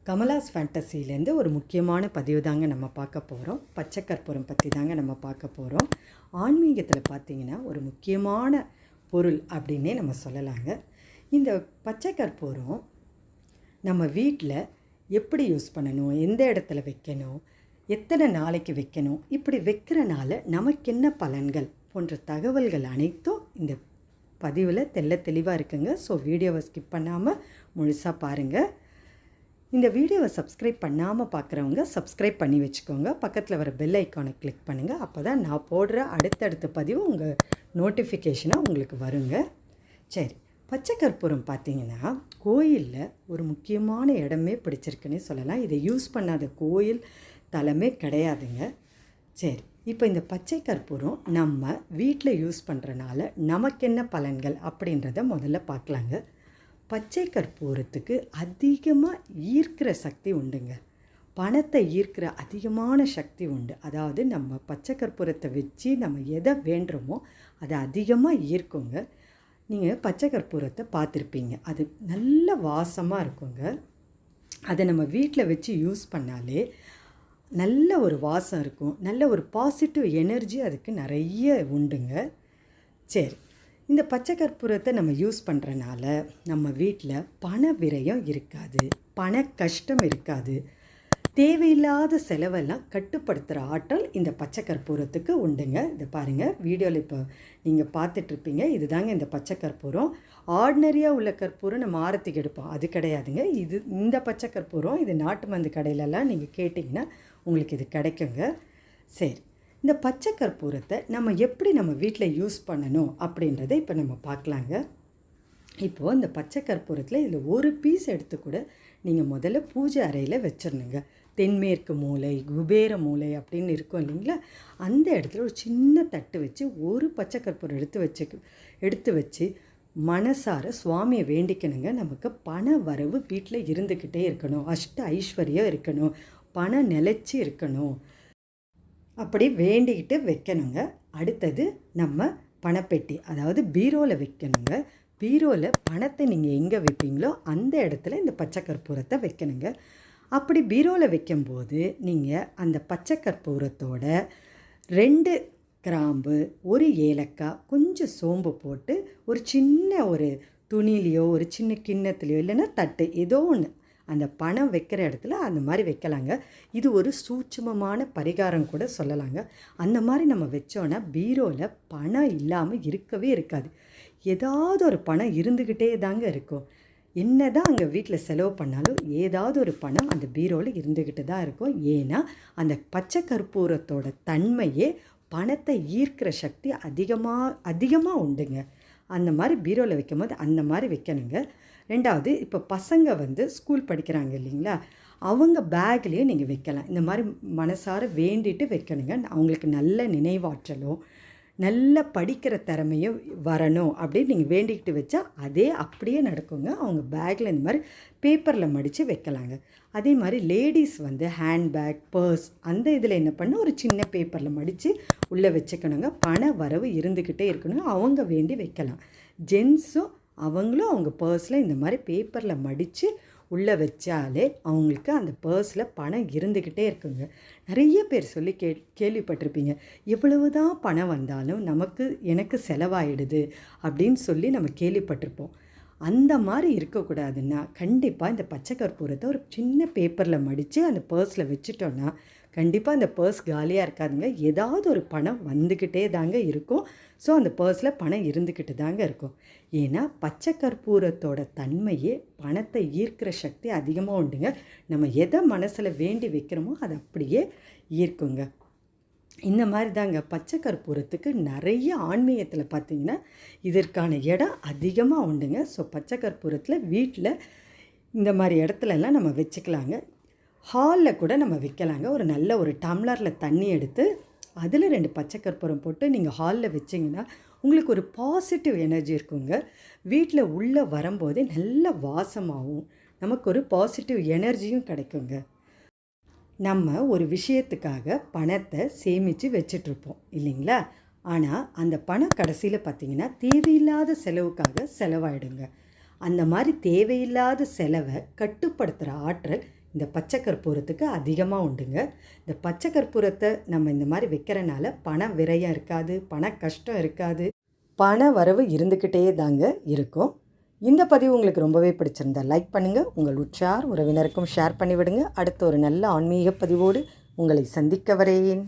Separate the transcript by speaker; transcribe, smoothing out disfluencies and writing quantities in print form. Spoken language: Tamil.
Speaker 1: கமலாஸ் ஃபேண்டசிலேருந்து ஒரு முக்கியமான பதிவு தாங்க நம்ம பார்க்க போகிறோம். பச்சை கற்பூரம் பற்றி தாங்க நம்ம பார்க்க போகிறோம். ஆன்மீகத்தில் பார்த்திங்கன்னா ஒரு முக்கியமான பொருள் அப்படின்னே நம்ம சொல்லலாங்க. இந்த பச்சை கற்பூரம் நம்ம வீட்டில் எப்படி யூஸ் பண்ணணும், எந்த இடத்துல வைக்கணும், எத்தனை நாளைக்கு வைக்கணும், இப்படி வைக்கிறனால நமக்கு என்ன பலன்கள் போன்ற தகவல்கள் அனைத்தும் இந்த பதிவில் தெளிவாக இருக்குங்க. ஸோ வீடியோவை ஸ்கிப் பண்ணாமல் முழுசாக பாருங்கள். இந்த வீடியோவை சப்ஸ்கிரைப் பண்ணாமல் பார்க்குறவங்க சப்ஸ்கிரைப் பண்ணி வச்சுக்கோங்க. பக்கத்தில் வர பெல் ஐக்கானை கிளிக் பண்ணுங்கள். அப்போ தான் நான் போடுற அடுத்தடுத்த பதிவு உங்கள் நோட்டிஃபிகேஷனாக உங்களுக்கு வருங்க. சரி, பச்சை கற்பூரம் பார்த்திங்கன்னா கோயிலில் ஒரு முக்கியமான இடமே பிடிச்சிருக்குன்னே சொல்லலாம். இதை யூஸ் பண்ணாத கோயில் தலமே கிடையாதுங்க. சரி, இப்போ இந்த பச்சை கற்பூரம் நம்ம வீட்டில் யூஸ் பண்ணுறனால நமக்கு என்ன பலன்கள் அப்படின்றத முதல்ல பார்க்கலாங்க. பச்சை கற்பூரத்துக்கு அதிகமாக ஈர்க்கிற சக்தி உண்டுங்க. பணத்தை ஈர்க்கிற அதிகமான சக்தி உண்டு. அதாவது நம்ம பச்சை கற்பூரத்தை வச்சு நம்ம எதை வேண்டுறோமோ அதை அதிகமாக ஈர்க்குங்க. நீங்கள் பச்சை கற்பூரத்தை பார்த்துருப்பீங்க, அது நல்ல வாசமாக இருக்குங்க. அதை நம்ம வீட்டில் வச்சு யூஸ் பண்ணாலே நல்ல ஒரு வாசம் இருக்கும், நல்ல ஒரு பாசிட்டிவ் எனர்ஜி அதுக்கு நிறைய உண்டுங்க. சரி, இந்த பச்சை கற்பூரத்தை நம்ம யூஸ் பண்ணுறனால நம்ம வீட்டில் பண விரயம் இருக்காது, பண கஷ்டம் இருக்காது, தேவையில்லாத செலவெல்லாம் கட்டுப்படுத்துகிற ஆற்றல் இந்த பச்சை கற்பூரத்துக்கு உண்டுங்க. இதை பாருங்கள், வீடியோவில் இப்போ நீங்கள் பார்த்துட்ருப்பீங்க. இது தாங்க இந்த பச்சை கற்பூரம். ஆர்டினரியாக உள்ள கற்பூரம் நம்ம ஆரத்திக்கு எடுப்போம், அது கிடையாதுங்க. இந்த பச்சை கற்பூரம் இது நாட்டு மருந்து கடையிலலாம் நீங்கள் கேட்டிங்கன்னா உங்களுக்கு இது கிடைக்குங்க. சரி, இந்த பச்சை கற்பூரத்தை நம்ம எப்படி நம்ம வீட்டில் யூஸ் பண்ணணும் அப்படின்றத இப்போ நம்ம பார்க்கலாங்க. இப்போது இந்த பச்சை கற்பூரத்தில் இதில் ஒரு பீஸ் எடுத்து கூட நீங்கள் முதல்ல பூஜை அறையில் வச்சிடணுங்க. தென்மேற்கு மூலை, குபேர மூலை அப்படின்னு இருக்கும் இல்லைங்களா, அந்த இடத்துல ஒரு சின்ன தட்டு வச்சு ஒரு பச்சை கற்பூரம் எடுத்து வச்சு மனசார சுவாமியை வேண்டிக்கணுங்க. நமக்கு பண வரவு வீட்டில் இருந்துக்கிட்டே இருக்கணும், அஷ்ட ஐஸ்வர்யம் இருக்கணும், பணம் நிலைச்சி இருக்கணும், அப்படி வேண்டிக்கிட்டு வைக்கணுங்க. அடுத்தது நம்ம பணப்பெட்டி, அதாவது பீரோவில் வைக்கணுங்க. பீரோவில் பணத்தை நீங்கள் எங்கே வைப்பீங்களோ அந்த இடத்துல இந்த பச்சை கற்பூரத்தை வைக்கணுங்க. அப்படி பீரோவில் வைக்கும்போது நீங்கள் அந்த பச்சை கற்பூரத்தோட 2 கிராம்பு, 1 ஏலக்காய், கொஞ்சம் சோம்பு போட்டு ஒரு சின்ன ஒரு துணிலையோ ஒரு சின்ன கிண்ணத்துலையோ இல்லைன்னா தட்டு ஏதோ ஒன்று அந்த பணம் வைக்கிற இடத்துல அந்த மாதிரி வைக்கலாங்க. இது ஒரு சூட்சுமமான பரிகாரம் கூட சொல்லலாங்க. அந்த மாதிரி நம்ம வச்சோன்னா பீரோவில் பணம் இல்லாமல் இருக்கவே இருக்காது. ஏதாவது ஒரு பணம் இருந்துக்கிட்டே தாங்க இருக்கும். என்ன தான் அங்கே வீட்டில் செலவு பண்ணாலும் ஏதாவது ஒரு பணம் அந்த பீரோவில் இருந்துக்கிட்டு தான் இருக்கும். ஏன்னா அந்த பச்சை கற்பூரத்தோட தன்மையே பணத்தை ஈர்க்கிற சக்தி அதிகமாக உண்டுங்க. அந்த மாதிரி பீரோவில் வைக்கும் போது அந்த மாதிரி வைக்கணுங்க. 2வது, இப்போ பசங்க ஸ்கூல் படிக்கிறாங்க இல்லைங்களா, அவங்க பேக்லேயே நீங்கள் வைக்கலாம். இந்த மாதிரி மனசார வேண்டிட்டு வைக்கணுங்க. அவங்களுக்கு நல்ல நினைவாற்றலும் நல்ல படிக்கிற திறமையும் வரணும் அப்படின்னு நீங்கள் வேண்டிக்கிட்டு வச்சா அதே அப்படியே நடக்குங்க. அவங்க பேக்கில் இந்த மாதிரி பேப்பரில் மடித்து வைக்கலாங்க. அதே மாதிரி லேடிஸ் ஹேண்ட்பேக், பர்ஸ் அந்த இதில் என்ன பண்ண ஒரு சின்ன பேப்பரில் மடித்து உள்ளே வச்சுக்கணுங்க. பண வரவு இருந்துக்கிட்டே இருக்கணும், அவங்க வேண்டி வைக்கலாம். ஜென்ஸும் அவங்களும் அவங்க பர்ஸில் இந்த மாதிரி பேப்பரில் மடித்து உள்ளே வச்சாலே அவங்களுக்கு அந்த பர்ஸில் பணம் இருந்துக்கிட்டே இருக்குங்க. நிறைய பேர் சொல்லி கேள்விப்பட்டிருப்பீங்க, எவ்வளவு தான் பணம் வந்தாலும் எனக்கு செலவாயிடுது அப்படின்னு சொல்லி நம்ம கேள்விப்பட்டிருப்போம். அந்த மாதிரி இருக்கக்கூடாதுன்னா கண்டிப்பாக இந்த பச்சை கற்பூரத்தை ஒரு சின்ன பேப்பரில் மடித்து அந்த பர்ஸில் வச்சுட்டோன்னா கண்டிப்பாக அந்த பர்ஸ் காலியாக இருக்காதுங்க. ஏதாவது ஒரு பணம் வந்துக்கிட்டே தாங்க இருக்கும். ஸோ அந்த பர்ஸில் பணம் இருந்துக்கிட்டு தாங்க இருக்கும். ஏன்னா பச்சை கற்பூரத்தோட தன்மையே பணத்தை ஈர்க்கிற சக்தி அதிகமாக உண்டுங்க. நம்ம எதை மனசில் வேண்டி வைக்கிறோமோ அதை அப்படியே ஈர்க்குங்க. இந்த மாதிரி தாங்க பச்சை கற்பூரத்துக்கு நிறைய ஆன்மீகத்தில் பார்த்திங்கன்னா இதற்கான இடம் அதிகமாக உண்டுங்க. ஸோ பச்சை கற்பூரத்தில் வீட்டில் இந்த மாதிரி இடத்துலலாம் நம்ம வச்சுக்கலாங்க. ஹாலில் கூட நம்ம வைக்கலாங்க. ஒரு நல்ல ஒரு டம்ளரில் தண்ணி எடுத்து அதில் 2 பச்சை கற்பூரம் போட்டு நீங்கள் ஹாலில் வச்சிங்கன்னா உங்களுக்கு ஒரு பாசிட்டிவ் எனர்ஜி இருக்குங்க. வீட்டில் உள்ளே வரும்போதே நல்ல வாசமாகவும் நமக்கு ஒரு பாசிட்டிவ் எனர்ஜியும் கிடைக்குங்க. நம்ம ஒரு விஷயத்துக்காக பணத்தை சேமித்து வச்சிட்ருப்போம் இல்லைங்களா, ஆனால் அந்த பணம் கடைசியில் பார்த்திங்கன்னா தேவையில்லாத செலவுக்காக செலவாயிடுங்க. அந்த மாதிரி தேவையில்லாத செலவை கட்டுப்படுத்துகிற ஆற்றல் இந்த பச்சை கற்பூரத்துக்கு அதிகமாக உண்டுங்க. இந்த பச்சை கற்பூரத்தை நம்ம இந்த மாதிரி வைக்கிறனால பண விரயம் இருக்காது, பண கஷ்டம் இருக்காது, பண வரவு இருந்துக்கிட்டே தாங்க இருக்கும். இந்த பதிவு உங்களுக்கு ரொம்பவே பிடிச்சிருந்தா லைக் பண்ணுங்கள், உங்கள் உற்றார் உறவினருக்கும் ஷேர் பண்ணிவிடுங்க. அடுத்த ஒரு நல்ல ஆன்மீக பதிவோடு உங்களை சந்திக்க வரேன்.